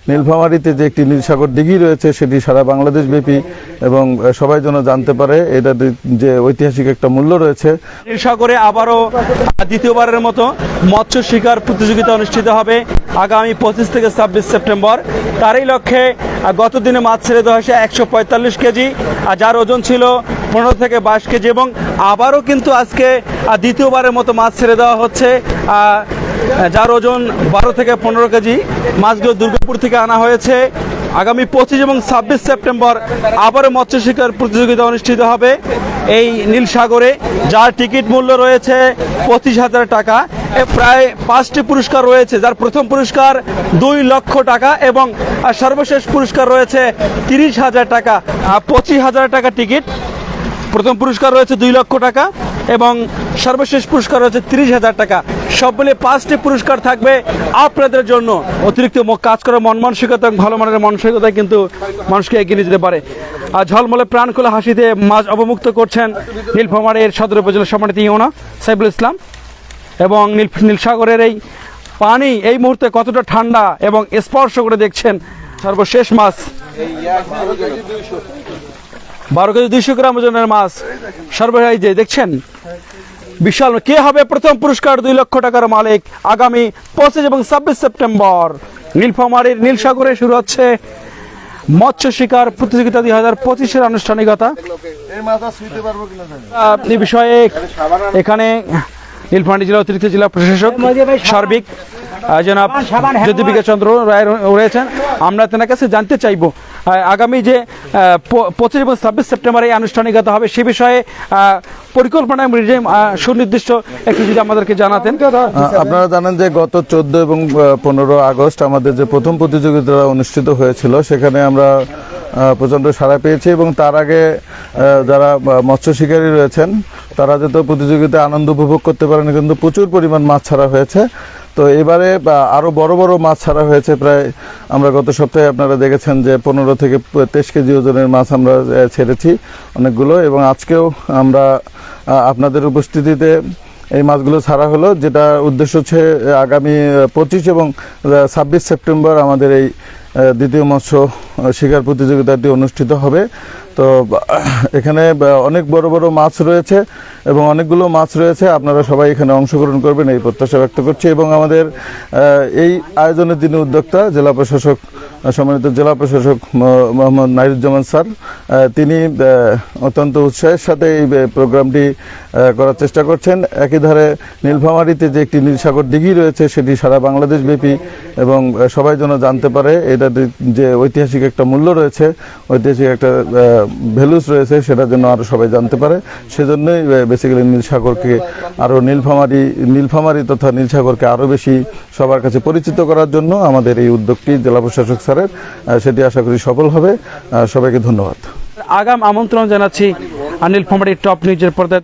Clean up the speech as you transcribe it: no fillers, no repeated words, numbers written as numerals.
নীলফামারীতে যে একটি নীলসাগর দিঘি রয়েছে সেটি সারা বাংলাদেশ ব্যাপী এবং সবাই যেন জানতে পারে এটা যে ঐতিহাসিক একটা মূল্য রয়েছে। নীলসাগরে আবারও দ্বিতীয়বারের মতো মৎস্য শিকার প্রতিযোগিতা অনুষ্ঠিত হবে আগামী 25 থেকে 26 সেপ্টেম্বর। তারই লক্ষ্যে গত দিনে মাছ ছেড়ে দেওয়া হয়েছে 145 কেজি, যার ওজন ছিল 15 থেকে 22 কেজি, এবং আবারও কিন্তু আজকে দ্বিতীয়বারের মতো মাছ ছেড়ে দেওয়া হচ্ছে যার ওজন 12 থেকে 15 কেজি। মাছগুলো দুর্গাপুর থেকে আনা হয়েছে। আগামী 25 এবং 26 সেপ্টেম্বর আবারও মৎস্য শিকার প্রতিযোগিতা অনুষ্ঠিত হবে এই নীলসাগরে, যার টিকিট মূল্য রয়েছে 25,000 টাকা। প্রায় 5টি পুরস্কার রয়েছে, যার প্রথম পুরস্কার 2 লক্ষ টাকা এবং সর্বশেষ পুরস্কার রয়েছে 30,000 টাকা। 25,000 টাকা টিকিট, প্রথম পুরস্কার রয়েছে 2 লক্ষ টাকা এবং সর্বশেষ পুরস্কার রয়েছে 30,000 টাকা। সব মিলে 5টি পুরস্কার থাকবে আপনাদের জন্য। অতিরিক্ত কাজ করার মন মানসিকতা এবং ভালো মানের মানসিকতায় কিন্তু মানুষকে এগিয়ে নিয়ে যেতে পারে। আর ঝলমলে প্রাণ খোলা হাসিতে মাছ অবমুক্ত করছেন নীলফামারীর সদর উপজেলা সম্মানিত ইউনো সাইফুল ইসলাম। এবং নীলসাগরের এই পানি এই মুহূর্তে কতটা ঠান্ডা এবং স্পর্শ করে দেখছেন। সর্বশেষ মাছ 12 কেজি 200 গ্রাম ওজনের মাছ সর্বশেষ যে দেখছেন বিশাল। কে হবে প্রথম পুরস্কার 2 লক্ষ টাকার মালিক? আগামী 25 এবং 26 সেপ্টেম্বর নীলফামারীর নীলসাগরে শুরু হচ্ছে মৎস্য শিকার প্রতিযোগিতা 2025-এর আনুষ্ঠানিকতা। এই বিষয়ে এখানে নীলফামারী জেলা অতিরিক্ত জেলা প্রশাসক সার্বিক জনাব জ্যোতিবিকা চন্দ্র রায় রয়েছেন। আমরা তেনার কাছে জানতে চাইব আগামী যে 25 এবং 26 সেপ্টেম্বর এই আনুষ্ঠানিকতা হবে সে বিষয়ে পরিকল্পনা সুনির্দিষ্ট একটু যদি আমাদেরকে জানাতেন। আপনারা জানেন যে গত 14 এবং 15 আগস্ট আমাদের যে প্রথম প্রতিযোগিতা অনুষ্ঠিত হয়েছিল সেখানে আমরা প্রচণ্ড সাড়া পেয়েছি এবং তার আগে যারা মৎস্য শিকারী রয়েছেন তারা যাতে প্রতিযোগিতায় আনন্দ উপভোগ করতে পারেন, কিন্তু প্রচুর পরিমাণ মাছ ছাড়া হয়েছে। তো এবারে আরও বড় বড় মাছ ছাড়া হয়েছে। প্রায় আমরা গত সপ্তাহে আপনারা দেখেছেন যে 15 থেকে 23 কেজি ওজনের মাছ আমরা ছেড়েছি অনেকগুলো, এবং আজকেও আমরা আপনাদের উপস্থিতিতে এই মাছগুলো ছাড়া হলো, যেটা উদ্দেশ্য হচ্ছে আগামী 25 এবং 26 সেপ্টেম্বর আমাদের এই দ্বিতীয় মৎস্য শিকার প্রতিযোগিতাটি অনুষ্ঠিত হবে। তো এখানে অনেক বড় বড় মাছ রয়েছে এবং অনেকগুলো মাছ রয়েছে। আপনারা সবাই এখানে অংশগ্রহণ করবেন এই প্রত্যাশা ব্যক্ত করছি। এবং আমাদের এই আয়োজনের যিনি উদ্যোক্তা জেলা প্রশাসক, সম্মানিত জেলা প্রশাসক মোহাম্মদ নাইরুজ্জামান স্যার, তিনি অত্যন্ত উৎসাহের সাথে এই প্রোগ্রামটি করার চেষ্টা করছেন। একই ধারে নীলফামারীতে যে একটি নীলসাগর দিঘি রয়েছে সেটি সারা বাংলাদেশ ব্যাপী এবং সবাই যেন জানতে পারে এটা যে ঐতিহাসিক একটা মূল্য রয়েছে, ঐতিহাসিক একটা ভ্যালুস রয়েছে, সেটা যেন আরও সবাই জানতে পারে। সেজন্যই বেসিক্যালি নীলসাগরকে আরও নীলফামারী তথা নীলসাগরকে আরও বেশি সবার কাছে পরিচিত করার জন্য আমাদের এই উদ্যোগটি জেলা প্রশাসক স্যারের, সেটি আশা করি সফল হবে। সবাইকে ধন্যবাদ। আগাম আমন্ত্রণ জানাচ্ছি নীলফামারীর টপ নিউজের পর্দায়